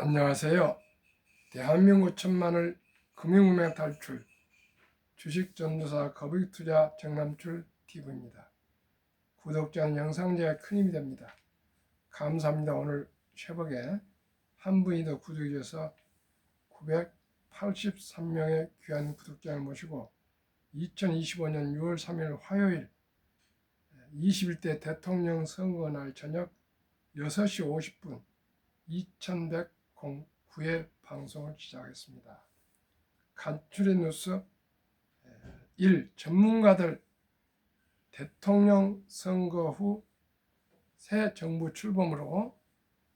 안녕하세요. 대한민국 천만을 금융문맹 탈출 주식전도사 거북이투자 정남출 TV입니다. 구독자는 영상제에 큰 힘이 됩니다. 감사합니다. 오늘 새벽에 한 분이 더 구독해 주셔서 983명의 귀한 구독자를 모시고 2025년 6월 3일 화요일 21대 대통령 선거날 저녁 6시 50분 2109회 방송을 시작하겠습니다. 간추린 뉴스 1. 전문가들 대통령 선거 후 새 정부 출범으로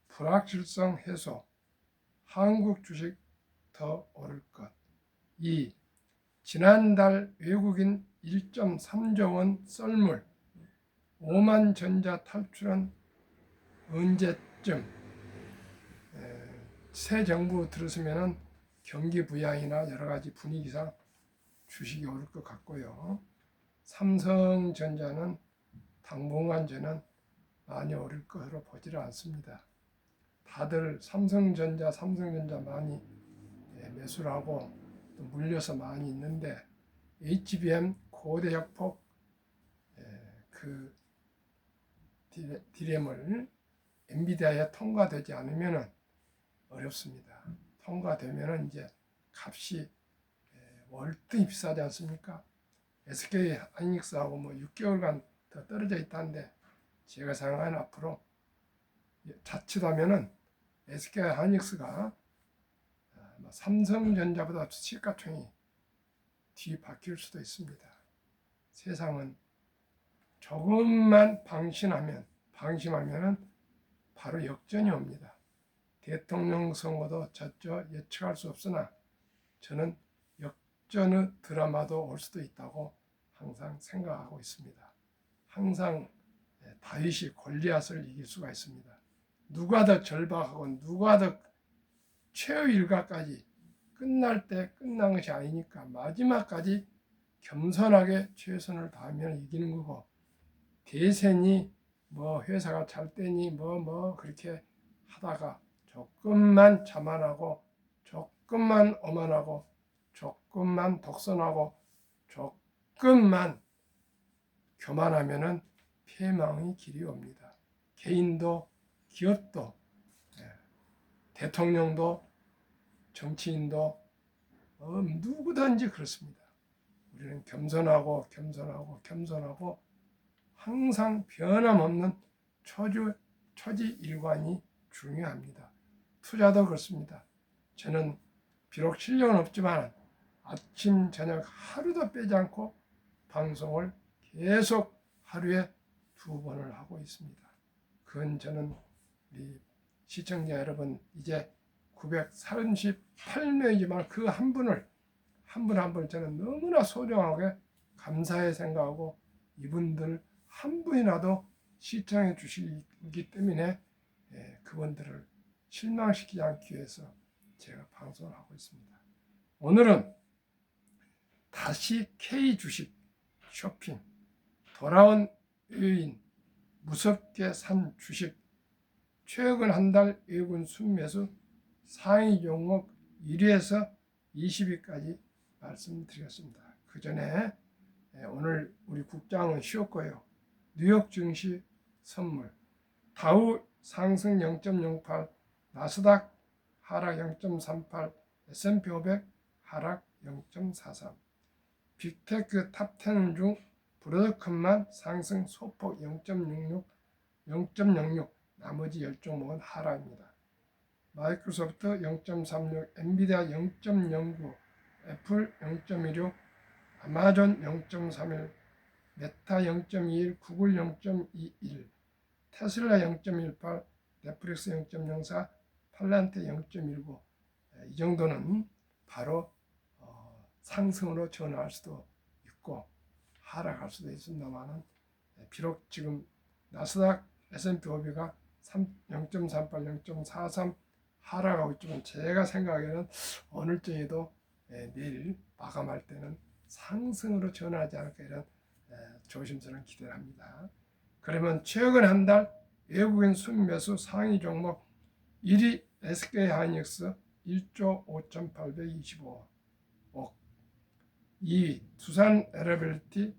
불확실성 해소, 한국 주식 더 오를 것. 2. 지난달 외국인 1.3조 원 썰물 5만 전자 탈출은 언제쯤? 새 정부 들었으면 경기 부양이나 여러 가지 분위기상 주식이 오를 것 같고요. 삼성전자는 당분간 저는 많이 오를 것으로 보지를 않습니다. 다들 삼성전자 많이 매수를 하고 또 물려서 많이 있는데 HBM 고대 약폭 그 디램을 엔비디아에 통과되지 않으면 어렵습니다. 통과되면 이제 값이 월등히 비싸지 않습니까? SK 하이닉스하고 6개월간 더 떨어져 있다는데 제가 생각하는 앞으로 자칫하면은 SK 하이닉스가 삼성전자보다 시가총이 뒤바뀔 수도 있습니다. 세상은 조금만 방심하면은 바로 역전이 옵니다. 대통령 선거도 저쪽 예측할 수 없으나 저는 역전의 드라마도 올 수도 있다고 항상 생각하고 있습니다. 항상 다윗이 골리앗을 이길 수가 있습니다. 누가 더 절박하고 누가 더 최후 일가까지 끝날 때 끝난 것이 아니니까 마지막까지 겸손하게 최선을 다하면 이기는 거고, 대세니 회사가 잘 되니 그렇게 하다가 조금만 자만하고 조금만 오만하고 조금만 독선하고 조금만 교만하면은 패망의 길이 옵니다. 개인도 기업도 대통령도 정치인도 누구든지 그렇습니다. 우리는 겸손하고 항상 변함없는 초지일관이 중요합니다. 투자도 그렇습니다. 저는 비록 실력은 없지만 아침 저녁 하루도 빼지 않고 방송을 계속 하루에 2번을 하고 있습니다. 그건 저는 우리 시청자 여러분 이제 938명이지만 그 한 분을 한 분 저는 너무나 소중하게 감사해 생각하고 이분들 한 분이라도 시청해 주시기 때문에 그분들을 실망시키지 않기 위해서 제가 방송을 하고 있습니다. 오늘은 다시 K 주식 쇼핑 돌아온 요인 무섭게 산 주식 최근 한 달 외국인 순매수 상위 종목 1위에서 20위까지 말씀드리겠습니다. 그 전에 오늘 우리 국장은 쉬었고요. 뉴욕 증시 선물 다우 상승 0.08 나스닥 하락 0.38 S&P 500 하락 0.43 빅테크 탑10 중 브로드컴만 상승 소폭 0.06 나머지 10종목은 하락입니다. 마이크로소프트 0.36 엔비디아 0.09 애플 0.16 아마존 0.31 메타 0.21 구글 0.21 테슬라 0.18 넷플릭스 0.04 팔란테 0.19 이 정도는 바로 상승으로 전환할 수도 있고 하락할 수도 있습니다만 비록 지금 나스닥 S&P 500가 0.38, 0.43 하락하고 있지만 제가 생각하기에는 어느 정도 내일 마감할 때는 상승으로 전환하지 않을까 이런 조심스러운 기대를 합니다. 그러면 최근 한 달 외국인 순매수 상위 종목 1위 SK하이닉스 1조 5,825억. 2위 두산 에너빌리티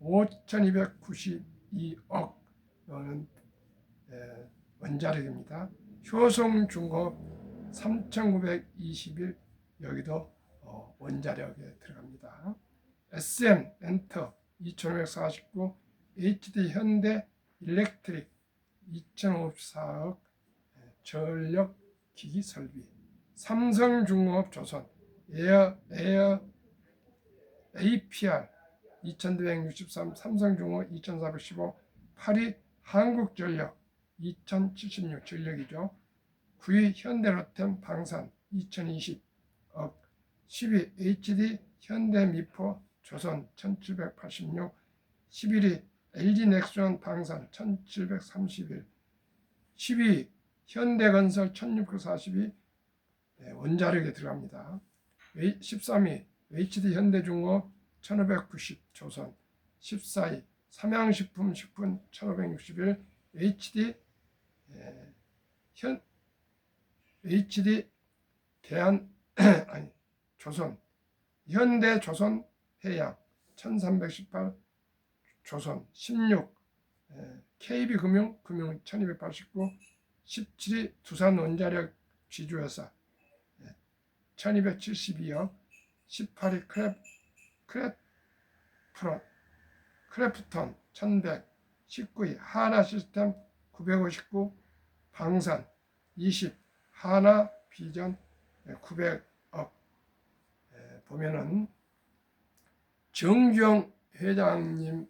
5,292억은 원자력입니다. 효성중공업 3,921 여기도 원자력에 들어갑니다. SM 엔터 2,549, HD 현대 일렉트릭 2,054억 전력기기 설비, 삼성중공업 조선 에어 APR 2,263, 삼성중공업 2,415, 8위 한국전력 2,076 전력이죠. 9위 현대로템 방산 2,020억, 10위 HD 현대미포 조선 1,786, 11위 LG넥스원 방산 1,731, 10위 현대건설 1,642 원자력에 들어갑니다. 13위 HD 현대중공업 1,590 조선, 14위 삼양식품 1,561 HD 대한 조선, 현대조선 해양 1,318 조선, 16 KB금융 1,289, 17위 두산원자력 지주회사 1,272억, 18위 크래프톤 1,100, 19위 하나시스템 959, 방산 20, 하나비전 900억. 보면은 정주영 회장님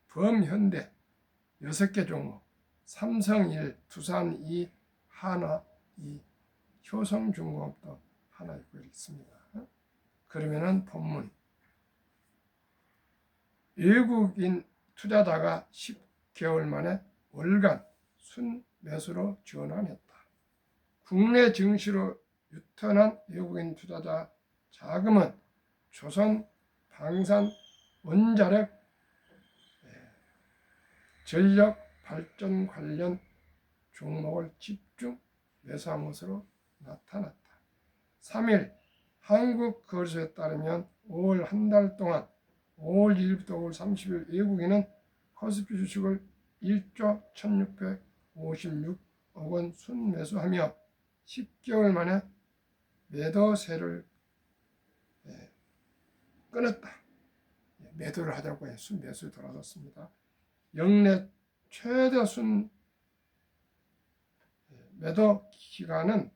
범현대 6개 종목, 삼성 1, 두산 2, 하나 2, 효성중공업도 하나 있고 있습니다. 그러면은 본문, 외국인 투자자가 10개월 만에 월간 순매수로 전환했다. 국내 증시로 유턴한 외국인 투자자 자금은 조선, 방산, 원자력, 전력 발전 관련 종목을 집중 매수한 것으로 나타났다. 3일 한국거래소에 따르면 5월 한 달 동안 5월 1일부터 5월 30일 외국인은 코스피 주식을 1조 1,656억 원 순매수하며 10개월 만에 매도세를 끊었다. 매도를 하자고 해 순매수에 돌아섰습니다. 역내 최대 순 매도 기간은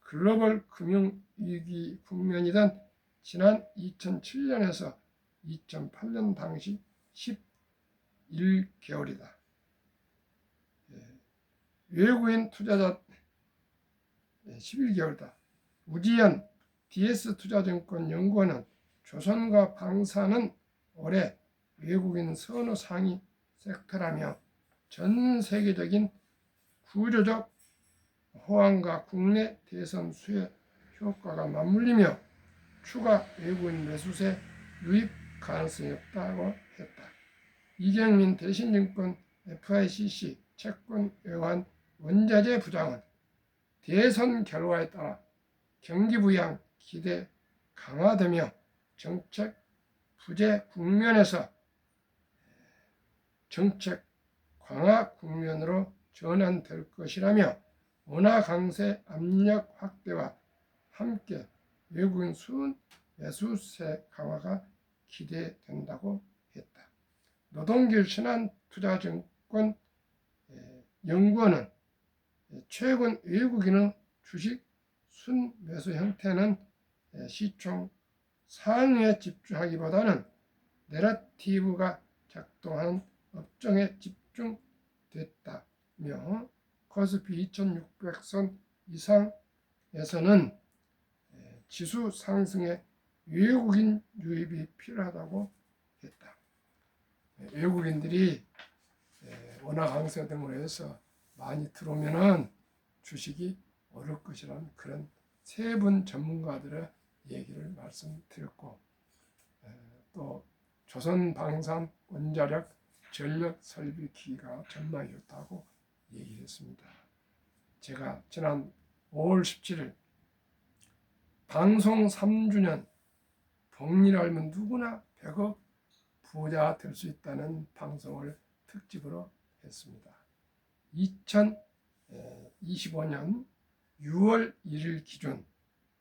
글로벌 금융위기 국면이던 지난 2007년에서 2008년 당시 11개월이다. 외국인 투자자 11개월이다. 우지연 DS투자증권 연구원은 조선과 방산은 올해 외국인 선호 상위 섹터라며 전 세계적인 구조적 호황과 국내 대선 수혜 효과가 맞물리며 추가 외국인 매수세 유입 가능성이 없다고 했다. 이경민 대신증권 FICC 채권외환 원자재 부장은 대선 결과에 따라 경기 부양 기대 강화되며 정책 부재 국면에서 정책 강화 국면으로 전환될 것이라며 원화 강세 압력 확대와 함께 외국인 매수세 강화가 기대된다고 했다. 노동길 신한투자증권 연구원은 최근 외국인은 주식 순매수 형태는 시총 상위에 집중하기보다는 내러티브가 작동하는 업종에 집중됐다며 코스피 2600선 이상에서는 지수 상승에 외국인 유입이 필요하다고 했다. 외국인들이 원화 강세 등으로 해서 많이 들어오면은 주식이 오를 것이라는 그런 세 분 전문가들의 얘기를 말씀드렸고, 또 조선 방산 원자력 전력 설비 기기가 전망이 좋다고 얘기했습니다. 제가 지난 5월 17일 방송 3주년 복리를 알면 누구나 100억 부자 될 수 있다는 방송을 특집으로 했습니다. 2025년 6월 1일 기준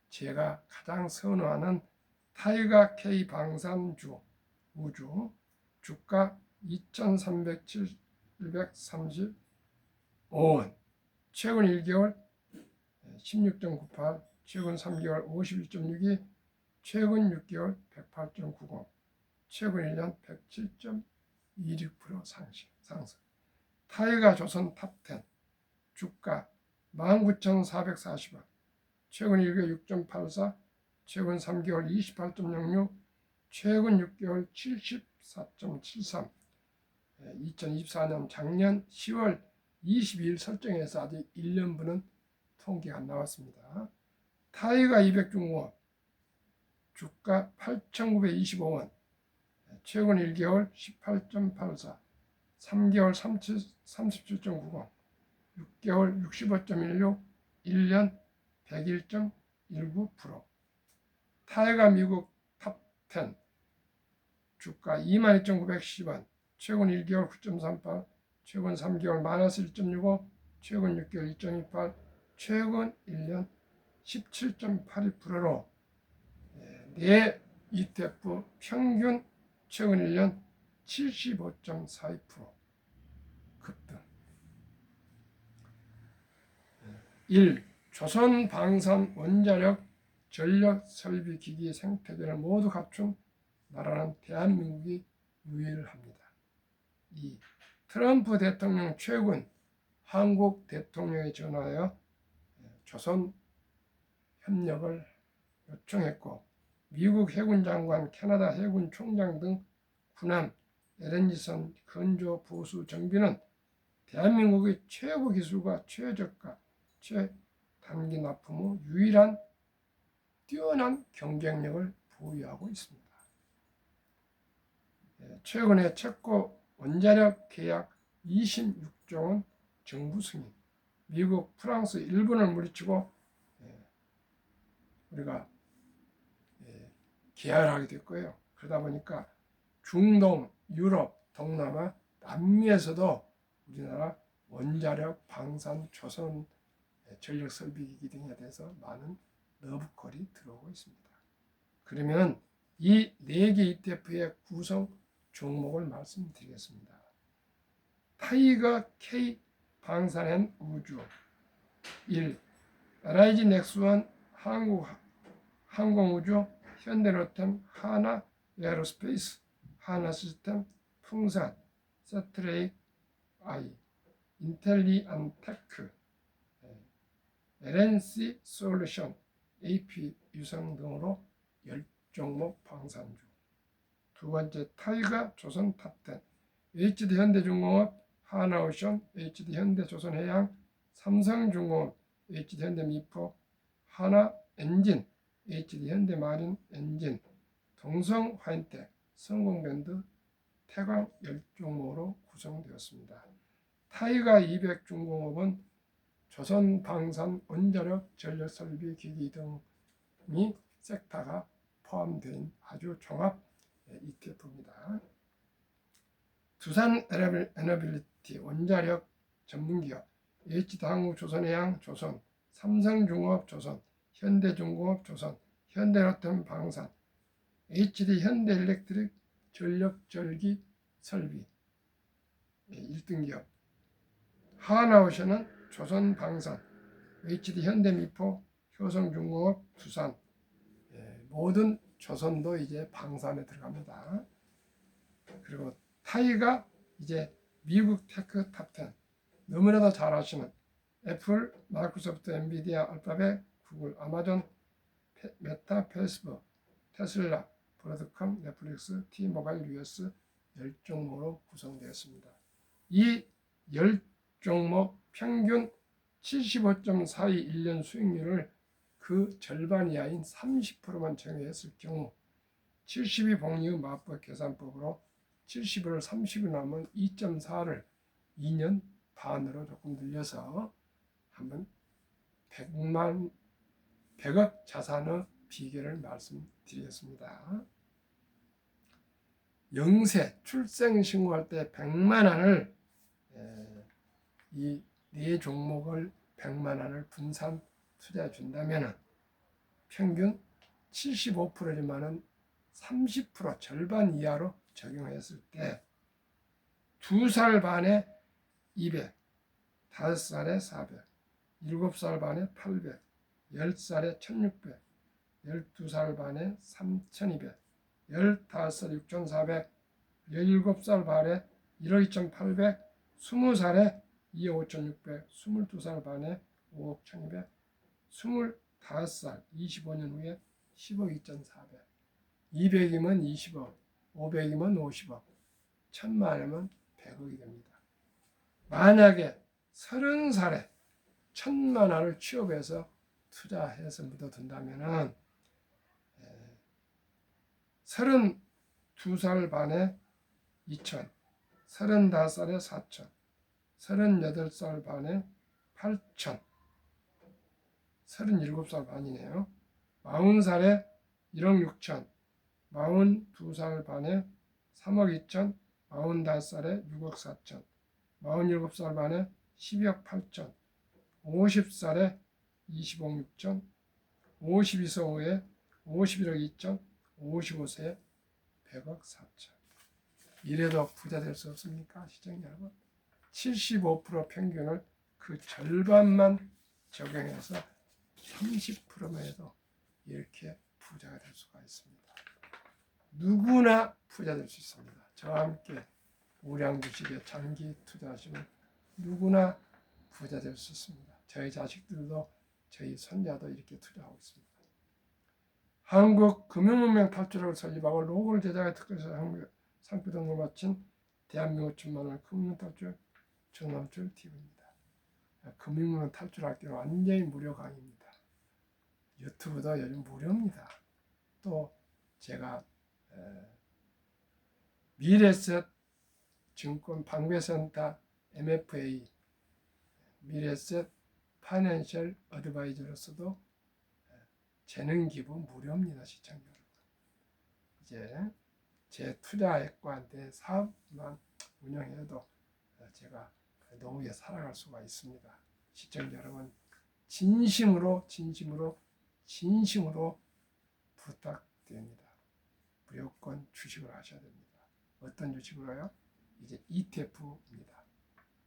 제가 가장 선호하는 타이가 K 방산주 우주 주가 2,335원, 최근 1개월 16.98, 최근 3개월 51.62, 최근 6개월 108.90, 최근 1년 107.26% 상승. 타이가 조선 탑10 주가 19,440원, 최근 1개월 6.84, 최근 3개월 28.06, 최근 6개월 74.73. 2024년 작년 10월 22일 설정해서 아직 1년분은 통계가 안 나왔습니다. 타이가 200중공업 주가 8,925원, 최근 1개월 18.84, 3개월 37.90, 6개월 65.16, 1년 101.19%. 타이가 미국 탑10 주가 22,910원, 최근 1개월 9.38, 최근 3개월 마이너스 1.65, 최근 6개월 2.28, 최근 1년 17.82%로 내 ETF 평균 최근 1년 75.42% 급등. 1. 조선 방산 원자력 전력 설비 기기 생태계를 모두 갖춘 나라는 대한민국이 유일합니다. 2. 트럼프 대통령 최근 한국 대통령에 전화하여 조선 협력을 요청했고, 미국 해군 장관, 캐나다 해군 총장 등 군함, LNG선 건조 보수 정비는 대한민국의 최고 기술과 최저가, 최단기 납품 후 유일한 뛰어난 경쟁력을 보유하고 있습니다. 최근에 체코 원자력 계약 26조 원 정부 승인, 미국, 프랑스, 일본을 물리치고 우리가 계약을 하게 됐고요. 그러다 보니까 중동, 유럽, 동남아, 남미에서도 우리나라 원자력, 방산, 조선 전력 설비기기 등에 대해서 많은 러브콜이 들어오고 있습니다. 그러면 이 4개 ETF의 구성 종목을 말씀드리겠습니다. 타이거 K 방산 & 우주 1. LIG 넥스원 항공우주, 현대로템, 하나 에어로스페이스, 하나 시스템, 풍산, 세트레이크 아이, 인텔리안테크, LNC 솔루션, AP 유성 등으로 10종목 방산주. 두 번째, 타이가 조선 탑10, HD 현대중공업, 하나오션, HD 현대조선해양, 삼성중공업, HD 현대미포, 하나엔진, HD 현대마린 엔진, 동성화인텍, 성공밴드, 태광 10종목으로 구성되었습니다. 타이가 200중공업은 조선방산 원자력 전력설비 기기 등이 섹터가 포함된 아주 종합 ETF입니다. 두산 에너빌리티 원자력 전문기업, HD한국조선해양 조선, 삼성중공업 조선, 현대중공업 조선, 현대로템 방산, HD 현대일렉트릭 전력절기 설비 1등기업, 하나오션은 조선방산, HD 현대미포, 효성중공업, 두산, 모든 조선도 이제 방산에 들어갑니다. 그리고 타이가 이제 미국 테크 탑10, 너무나도 잘 아시는 애플, 마이크로소프트, 엔비디아, 알파벳, 구글, 아마존, 메타, 페이스북, 테슬라, 브로드컴, 넷플릭스, T모바일 US 10종목으로 구성되었습니다. 이 10종목 평균 75.42 1년 수익률을 그 절반 이하인 30%만 정의했을 경우 70이 복리의 마법 계산법으로 70을 30이 남은 2.4를 2년 반으로 조금 늘려서 한번 100억 자산의 비결을 말씀드리겠습니다. 영세 출생 신고할 때 100만 원을 이 네 종목을 100만 원을 분산 투자해 준다면 평균 75%지만은 30% 절반 이하로 적용했을 때 2살 반에 200, 5살에 400, 7살 반에 800, 10살에 1600, 12살 반에 3200, 15살 6400, 17살 반에 1억 2800, 20살에 2억 5600, 22살 반에 5억 1200, 25살 25년 후에 10억 2400, 200이면 20억, 500이면 50억, 1000만이면 100억이 됩니다. 만약에 30살에 1000만 원을 취업해서 투자해서 묻어둔다면은 32살 반에 2천, 35살에 4천, 38살 반에 8천, 37살 반이네요. 40살에 1억 6천, 42살 반에 3억 2천, 45살에 6억 4천, 47살 반에 12억 8천, 50살에 20억 6천, 52세 후에 51억 2천, 55세에 100억 4천. 이래도 부자 될 수 없습니까? 시청자 여러분. 75% 평균을 그 절반만 적용해서 30%만 해도 이렇게 부자가 될 수가 있습니다. 누구나 부자 될 수 있습니다. 저와 함께 우량 주식에 장기 투자하시면 누구나 부자 될 수 있습니다. 저희 자식들도 저희 손자도 이렇게 투자하고 있습니다. 한국 금융문명 탈출을 설립하고 로고를 제작해 특허에서 상표 등록을 마친 대한민국 천만원 금융 탈출 전남출 TV입니다. 금융문명 탈출할 때는 완전히 무료 강의입니다. 유튜브도 요즘 무료입니다. 또 제가 미래셋 증권 방배센터 MFA 미래셋 파이낸셜 어드바이저로서도 재능 기부 무료입니다. 시청자 여러분. 이제 제 투자액과 내 사업만 운영해도 제가 노후에 살아갈 수가 있습니다. 시청자 여러분, 진심으로 부탁드립니다. 무조건 주식을 하셔야 됩니다. 어떤 주식으로요? 이제 ETF입니다.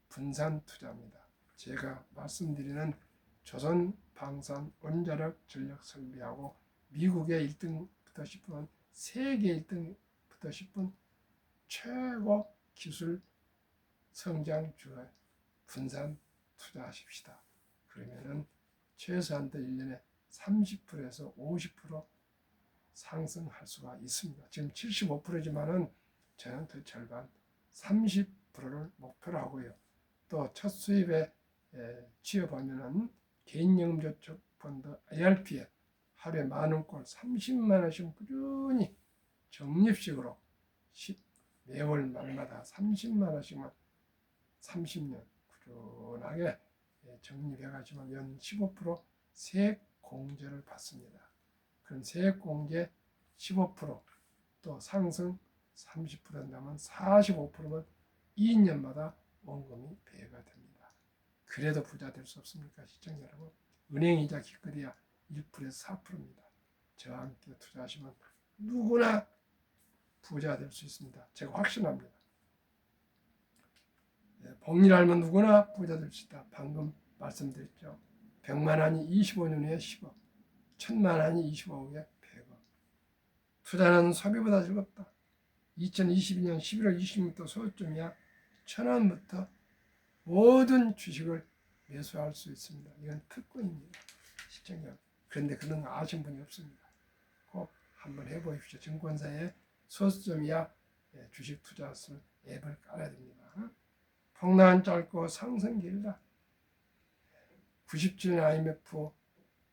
분산 투자입니다. 제가 말씀드리는 조선 방산 원자력 전력 설비하고 미국의 1등부터 10분, 세계 1등부터 10분 최고 기술 성장주에 분산 투자하십시다. 그러면은 최소한도 1년에 30%에서 50% 상승할 수가 있습니다. 지금 75%지만은 저는 그 절반 30%를 목표로 하고요. 또 첫 수입에 취업하면은 개인연금저축펀드 IRP에 하루에 10,000원꼴 30만 원씩 꾸준히 적립식으로 매월 말마다 30만 원씩만 30년 꾸준하게 적립해가지고 연 15% 세액 공제를 받습니다. 그럼 세액 공제 15%또 상승 30% 한다면 45%면 2년마다 원금이 배가 됩니다. 그래도 부자 될 수 없습니까? 시청자 여러분. 은행이자 기껏해야 1%에서 4%입니다. 저와 함께 투자하시면 누구나 부자 될 수 있습니다. 제가 확신합니다. 복리를 알면 누구나 부자 될 수 있다. 방금 말씀드렸죠. 100만 원이 25년 후에 10억, 1000만 원이 25억 후에 100억. 투자는 소비보다 즐겁다. 2022년 11월 20일부터 소요점이야 1,000원부터 모든 주식을 매수할 수 있습니다. 이건 특권입니다. 시청자. 그런데 그런 거 아시는 분이 없습니다. 꼭 한번 해보십시오. 증권사에 소수점이야 주식 투자할 앱을 깔아야 됩니다. 폭락은 짧고 상승 길다. 97년 IMF,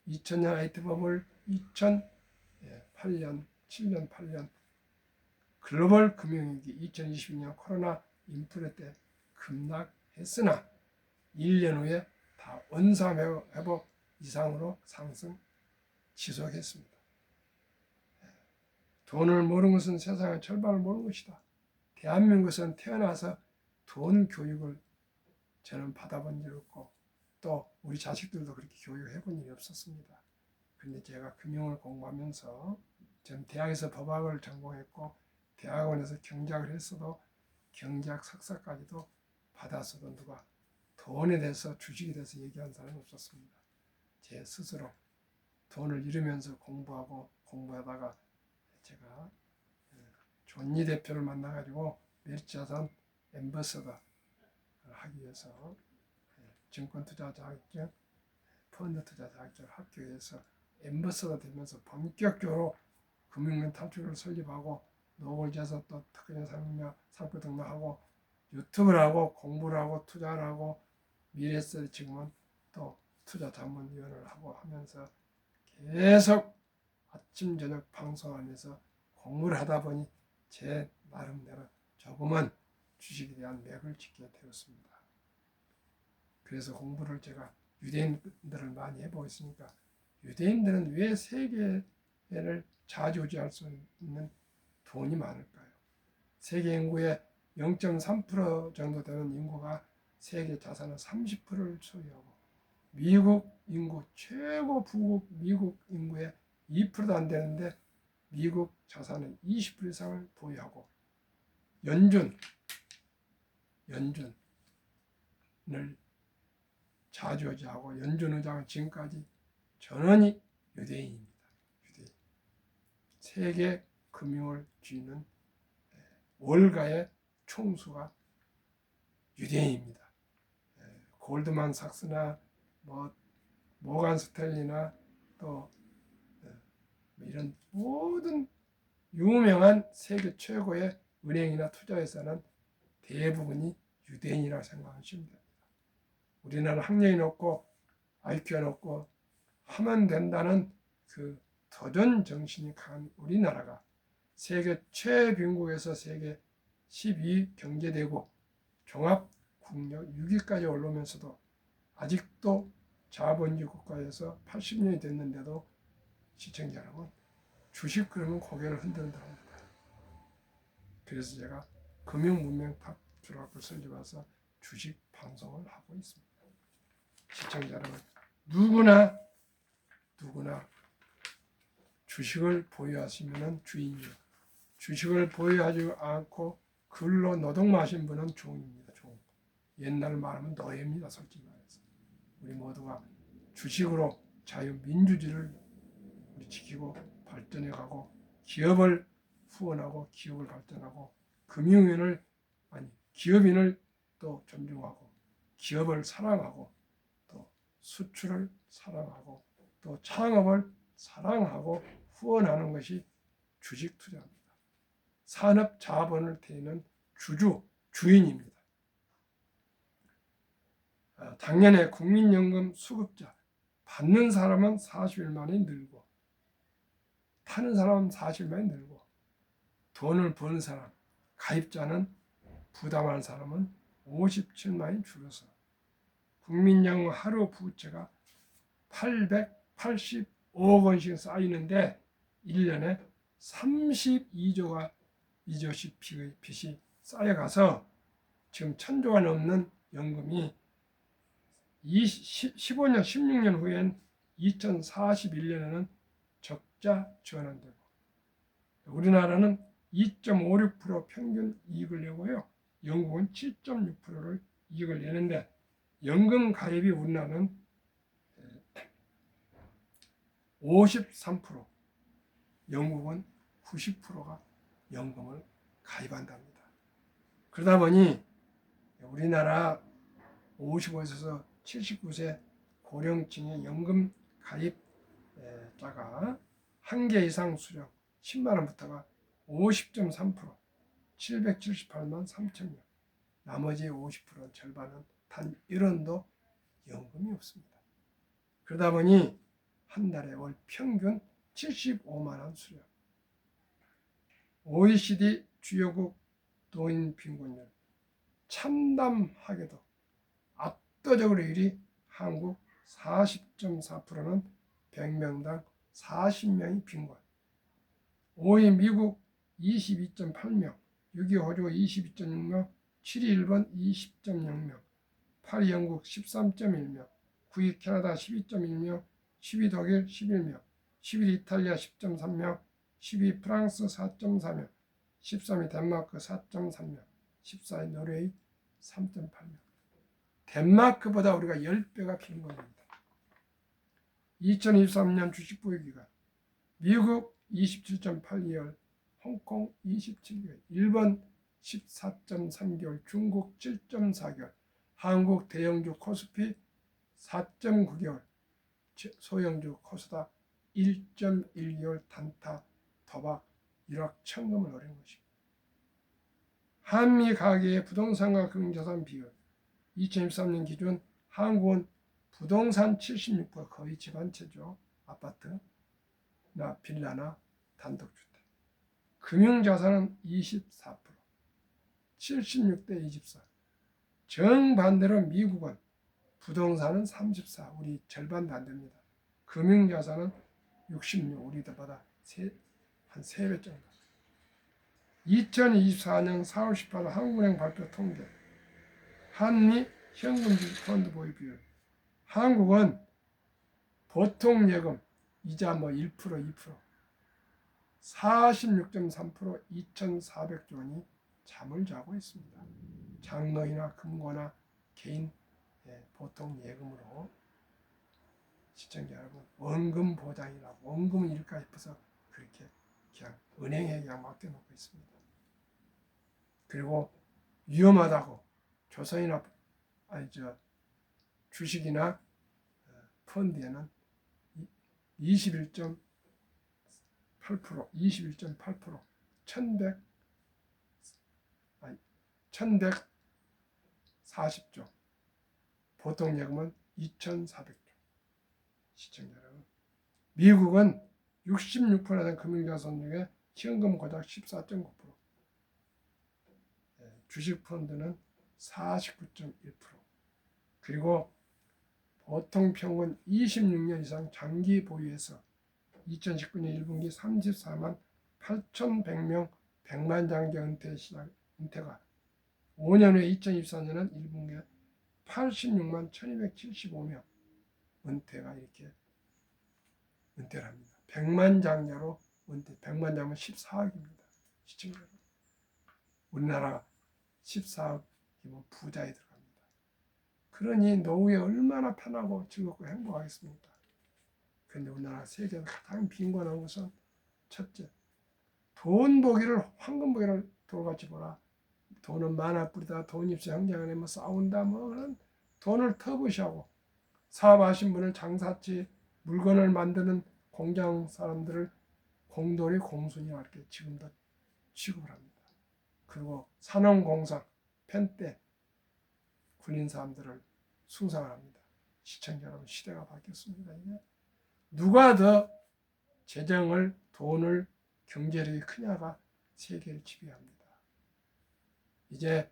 2000년 IT 버블, 2008년, 7년, 8년 글로벌 금융위기, 2022년 코로나 인플레 때 급락했으나 1년 후에 다 원상회복 이상으로 상승 지속했습니다. 돈을 모르는 것은 세상의 절반을 모르는 것이다. 대한민국은 태어나서 돈 교육을 저는 받아본 일 없고 또 우리 자식들도 그렇게 교육해 본 일이 없었습니다. 그런데 제가 금융을 공부하면서 전 대학에서 법학을 전공했고 대학원에서 경제학을 했어도 경제학 석사까지도 받았어도 누가 돈에 대해서 주식에 대해서 얘기한 사람은 없었습니다. 제 스스로 돈을 잃으면서 공부하다가 제가 존니 대표를 만나가지고 멸치자산 앰버서더 하기 위해서 증권 투자 자격증, 펀드 투자 자격증을 합격해서 앰버서더 되면서 본격적으로 금융권 탈출을 설립하고 노골지에서 또 특허자 상표 등록하고 유튜브를 하고 공부를 하고 투자를 하고 미래에서 지금은 또 투자 자문위원을 하고 하면서 계속 아침 저녁 방송하면서 공부를 하다 보니 제 나름대로 조금은 주식에 대한 맥을 짚게 되었습니다. 그래서 공부를 제가 유대인들을 많이 해보고 있으니까 유대인들은 왜 세계를 좌지우지할 수 있는 돈이 많을까요? 세계 인구의 0.3% 정도 되는 인구가 세계 자산의 30%를 소유하고 미국 인구 최고 부국 미국 인구의 2%도 안 되는데 미국 자산의 20% 이상을 보유하고 연준을 좌지우지하고 연준 의장은 지금까지 전원이 유대인입니다. 유대인. 세계 금융을 쥐는 월가의 총수가 유대인입니다. 골드만삭스나 모간 스탠리나 또 이런 모든 유명한 세계 최고의 은행이나 투자회사는 대부분이 유대인이라고 생각하시면 됩니다. 우리나라 학력이 높고 IQ가 높고 하면 된다는 그 도전 정신이 강한 우리나라가 세계 최빈국에서 세계 12위 경제대국 종합 국력 6위까지 올라오면서도 아직도 자본주의 국가에서 80년이 됐는데도 시청자 여러분 주식 그러면 고개를 흔든다 합니다. 그래서 제가 금융문명 탑출학을 설립해서 주식 방송을 하고 있습니다. 시청자 여러분 누구나 주식을 보유하시면 주인이요. 주식을 보유하지 않고 근로 노동하신 분은 종입니다. 종. 옛날 말하면 노예입니다. 솔직히 말해서. 우리 모두가 주식으로 자유민주주의를 우리 지키고 발전해가고 기업을 후원하고 기업을 발전하고 기업인을 또 존중하고 기업을 사랑하고 또 수출을 사랑하고 또 창업을 사랑하고 후원하는 것이 주식 투자입니다. 산업 자본을 대는 주인입니다. 작년에 국민연금 수급자 받는 사람은 40일만에 늘고 타는 사람은 40일만에 늘고 돈을 버는 사람 가입자는 부담하는 사람은 57만이 줄어서 국민연금 하루 부채가 885억 원씩 쌓이는데 1년에 32조가 이조씩 빚이 쌓여가서 지금 1000조가 넘는 연금이 15년, 16년 후엔 2041년에는 적자 전환되고 우리나라는 2.56% 평균 이익을 내고요. 영국은 7.6%를 이익을 내는데 연금 가입이 우리나라는 53%, 영국은 90%가 연금을 가입한답니다. 그러다 보니 우리나라 55세에서 79세 고령층의 연금 가입자가 한 개 이상 수령 10만 원부터가 50.3%, 778만 3천명. 나머지 50%는 절반은 단 1원도 연금이 없습니다. 그러다 보니 한 달에 월 평균 75만 원 수령. OECD 주요국 노인 빈곤율 참담하게도 압도적으로 1위 한국 40.4%는 100명당 40명이 빈곤. 5위 미국 22.8명, 6위 호주 22.6명, 7위 일본 20.0명, 8위 영국 13.1명, 9위 캐나다 12.1명, 10위 독일 11명, 11위 이탈리아 10.3명, 12위 프랑스 4.4명, 13위 덴마크 4.3명, 14위 노르웨이 3.8명. 덴마크보다 우리가 10배가 빈곤입니다. 2023년 주식 보유 기간 미국 27.8개월, 홍콩 27개월, 일본 14.3개월, 중국 7.4개월, 한국 대형주 코스피 4.9개월, 소형주 코스닥 1.1개월 단타 도박 1억 천금을 노린 것입니다. 한미 가계의 부동산과 금융자산 비율 2023년 기준 한국은 부동산 76%, 거의 집안채죠. 아파트나 빌라나 단독주택. 금융자산은 24%, 76대 24. 정반대로 미국은 부동산은 34, 우리 절반도 안 됩니다. 금융자산은 66, 우리보다 한 3배 정도. 2024년 4월 18일 한국은행 발표 통계. 한미 현금주식 펀드 보유 비율. 한국은 보통 예금 이자 1%, 2%, 46.3% 2,400조 원이 잠을 자고 있습니다. 장로이나 금고나 개인 보통 예금으로. 시청자 여러분, 원금 보장이라고, 원금은 일까 싶어서 그렇게 그냥 은행에 그냥 맡겨놓고 있습니다. 그리고 위험하다고 조선이나 주식이나 펀드에는 21.8%, 1140조, 보통 예금은 2,400조. 시청자 여러분, 미국은 66%된 금융자산 중에 현금 고작 14.9%, 주식 펀드는 49.1%, 그리고 보통 평균 26년 이상 장기 보유해서 2019년 1분기 34만 8,100명 100만 장기 은퇴가 5년 후에 2024년은 1분기에 86만 1275명 은퇴가 이렇게 은퇴를 합니다. 100만 장자로 은퇴, 100만 장면 14억입니다. 시청자 여러분, 우리나라가 14억이면 부자에 들어갑니다. 그러니 노후에 얼마나 편하고 즐겁고 행복하겠습니까? 그런데 우리나라 세계에서 가장 빈곤한 것은 첫째, 돈 보기를 황금 보기를 돌같이 보라. 돈은 많아 뿌리다 돈 입수 형제간에 싸운다 그런 돈을 터부시하고, 사업하신 분을 장사치 물건을 만드는 공장 사람들을 공돌이 공순이와 이렇게 지금도 취급을 합니다. 그리고 산업공상 펜대 군인 사람들을 숭상을 합니다. 시청자 여러분, 시대가 바뀌었습니다. 이게 누가 더 재정을, 돈을, 경제력이 크냐가 세계를 지배합니다. 이제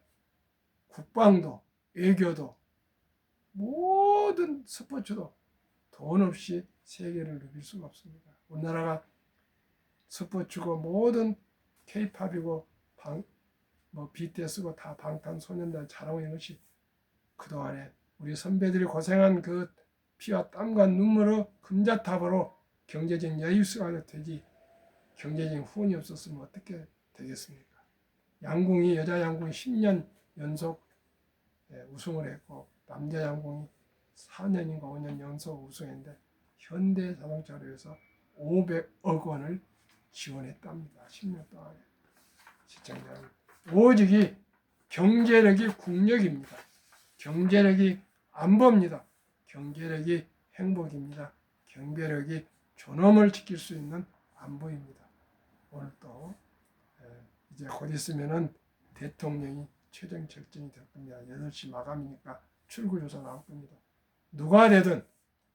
국방도, 외교도, 모든 스포츠도 돈 없이 세계를 누빌 수가 없습니다. 우리나라가 스포츠고 모든 K-팝이고 BTS고 다 방탄소년단 잘하고 있는 것이 그동안에 우리 선배들이 고생한 그 피와 땀과 눈물로 금자탑으로 경제적 여유수가 되지, 경제적 후원이 없었으면 어떻게 되겠습니까? 양궁이, 여자 양궁이 10년 연속 우승을 했고, 남자 양궁이 4년인가 5년 연속 우승했는데 현대자동차로 해서 500억 원을 지원했답니다. 10년 동안에. 시청자는 오직이 경제력이 국력입니다. 경제력이 안보입니다. 경제력이 행복입니다. 경제력이 존엄을 지킬 수 있는 안보입니다. 오늘 또 이제 곧 있으면은 대통령이 최종 결정이 될 겁니다. 8시 마감이니까 출구조사 나올 겁니다. 누가 되든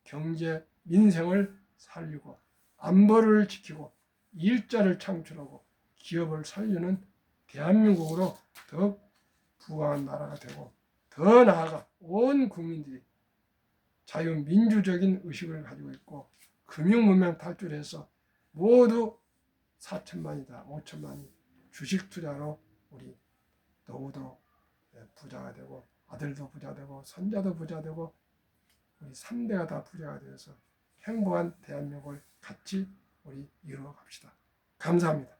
경제, 민생을 살리고 안보를 지키고 일자를 창출하고 기업을 살리는 대한민국으로 더욱 부강한 나라가 되고, 더 나아가 온 국민들이 자유민주적인 의식을 가지고 있고 금융문명 탈출해서 모두 4천만이다 5천만이 주식 투자로 우리 노후도 부자가 되고 아들도 부자 되고 손자도 부자 되고 우리 3대가 다 부자가 되어서 행복한 대한민국을 같이 우리 이루어 갑시다. 감사합니다.